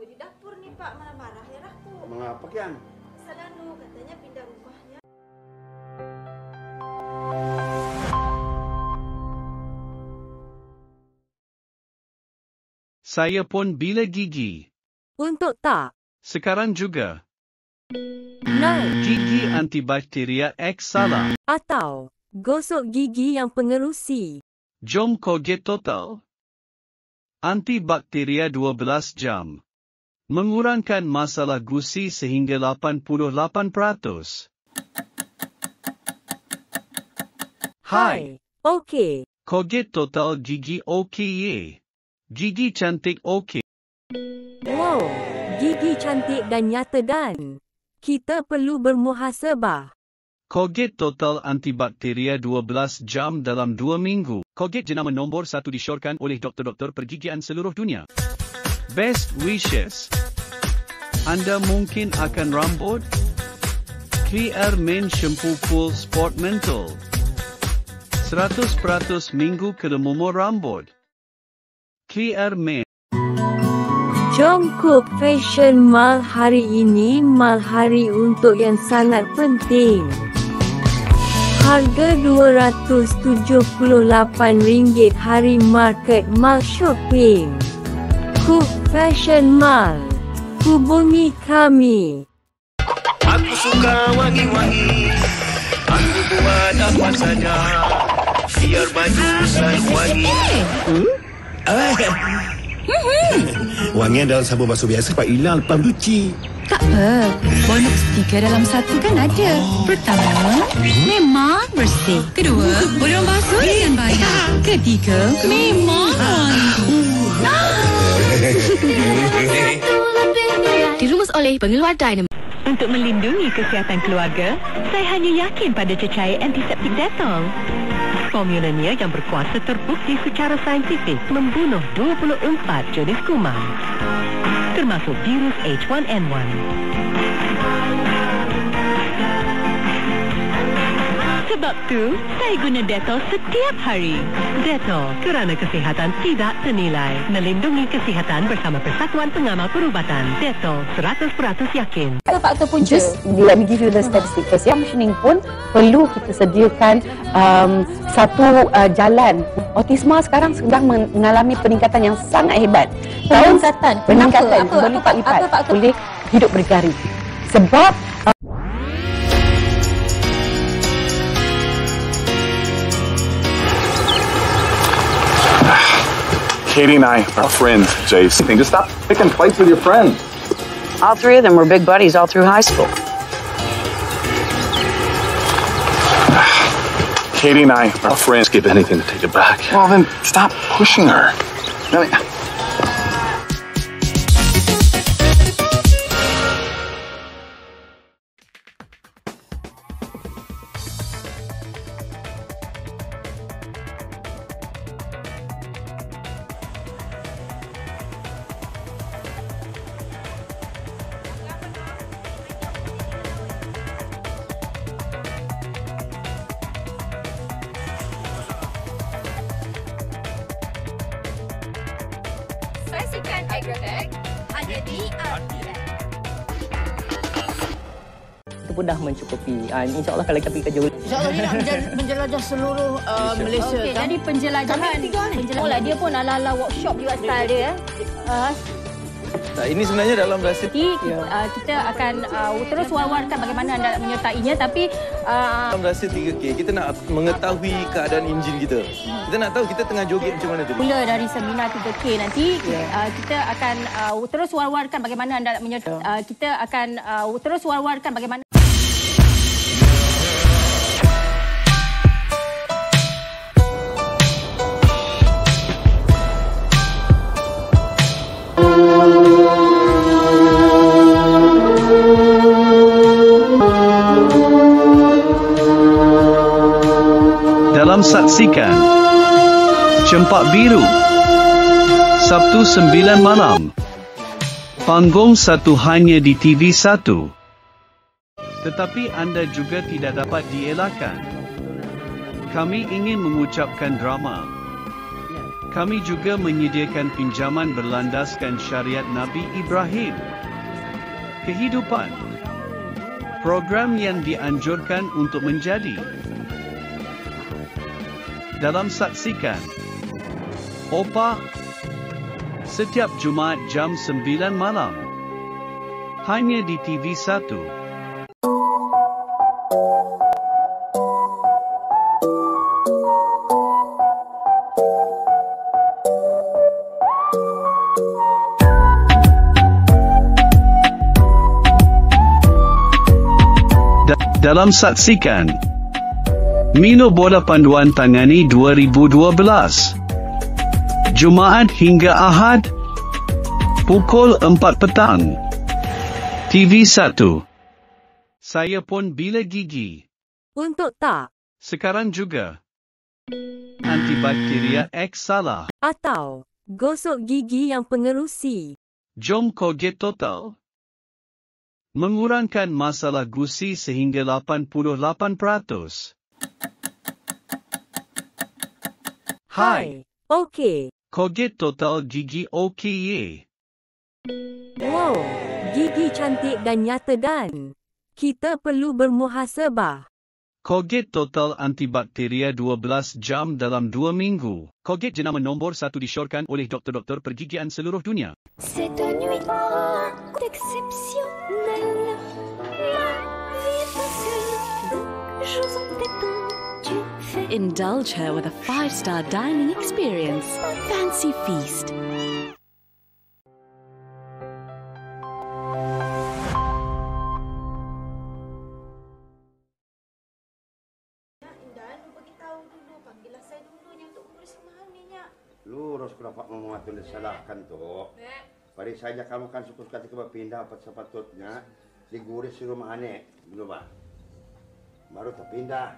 di dapur nih Pak, marah-marah ya aku. Mengapa Kian? Salanu katanya pindah rumahnya. Saya pun bila gigi. Untuk tak? Sekarang juga. Naik. Gigi antibakteria X salah. Atau gosok gigi yang pengerusi. Jom Colgate Total. Antibakteria 12 jam. Mengurangkan masalah gusi sehingga 88%. Hai. Okey. Colgate Total gigi okey ye. Gigi cantik okey. Wow, gigi cantik dan nyata dan kita perlu bermuhasabah. Colgate Total antibakteria 12 jam dalam 2 minggu. Colgate jenama nombor 1 disyorkan oleh doktor-doktor pergigian seluruh dunia. Best wishes. Anda mungkin akan rambut? Clear Men Shampoo Full Sport Menthol. 100% minggu keremumur rambut. Clear Men. Jom Cook Fashion Mall hari ini mal hari untuk yang sangat penting. Harga RM278 hari market Mall Shopping. Cook Fashion Mall. Hubungi kami. Aku suka wangi-wangi. Aku buat apa saja biar baju saya wangi. Wangian dalam sabun basuh biasa cepat hilang lepas cuci. Tak apa, bonus 3 dalam 1 kan ada. Pertama, memang bersih. Kedua, borong basuh dengan banyak. Ketiga, memang Dirumus oleh pengeluar Dynamo. Untuk melindungi kesihatan keluarga, saya hanya yakin pada cecair antiseptik Dettol. Formulanya yang berkuasa terbukti secara saintifik membunuh 24 jenis kuman, termasuk virus H1N1. Sebab tu, saya guna Dettol setiap hari. Dettol, kerana kesihatan tidak ternilai. Melindungi kesihatan bersama Persatuan Pengamal Perubatan. Dettol, 100% yakin. Faktor punca. Just let me give you the statistics first. Yang mentioning pun perlu kita sediakan satu jalan. Autisma sekarang sedang mengalami peningkatan yang sangat hebat. Peningkatan berlipat-lipat. Boleh hidup berjari. Sebab Katie and I are friends, Jace. Just stop picking fights with your friends. All three of them were big buddies all through high school. Katie and I are friends. Give anything to take it back. Well, then stop pushing her. I mean, Saksikan Agrotech hanya di RTM. Itu pun dah mencukupi. InsyaAllah kalau kita pergi kerja. InsyaAllah dia nak menjelajah seluruh Malaysia. Okey, kan? jadi penjelajahan. Dia pun ala-ala workshop juga style dia. Ini sebenarnya dalam rasa kita akan terus war-warkan bagaimana anda nak menyertainya, tapi dalam rasa 3K kita nak mengetahui keadaan enjin kita. Kita nak tahu kita tengah joget macam mana tadi. Mula dari seminar 3K nanti kita akan terus war-warkan bagaimana anda nak menyertai. Kita akan terus war-warkan bagaimana dalam saksikan Cempak Biru Sabtu 9 malam. Panggung 1 hanya di TV1. Tetapi anda juga tidak dapat dielakkan. Kami ingin mengucapkan drama. Kami juga menyediakan pinjaman berlandaskan syariat Nabi Ibrahim. Kehidupan. Program yang dianjurkan untuk menjadi. Dalam saksikan. Opa. Setiap Jumaat jam 9 malam. Hanya di TV1. Dalam saksikan Milo Bola Panduan Tangani 2012 Jumaat hingga Ahad pukul 4 petang TV1. Saya pun bila gigi Untuk tak sekarang juga antibakteria X salah atau gosok gigi yang pengerusi. Jom Colgate Total mengurangkan masalah gusi sehingga 88%. Hai. Okey. Colgate Total gigi OKY. Wow, gigi cantik dan nyata dan kita perlu bermuhasabah. Colgate Total antibakteria 12 jam dalam 2 minggu. Colgate jenama nombor 1 disyorkan oleh doktor-doktor pergigian seluruh dunia. Cette nuit exceptionnelle, ma vie est facile, donc j'ose en t'étendre, tu fais. Indulge her with a 5-star dining experience. Fancy feast. Lu harus dapat memuat dan disalahkan tu. Pada saja kamu kan suka ketika berpindah apa sepatutnya diguris di rumah anek, belum bah? Baru terpindah.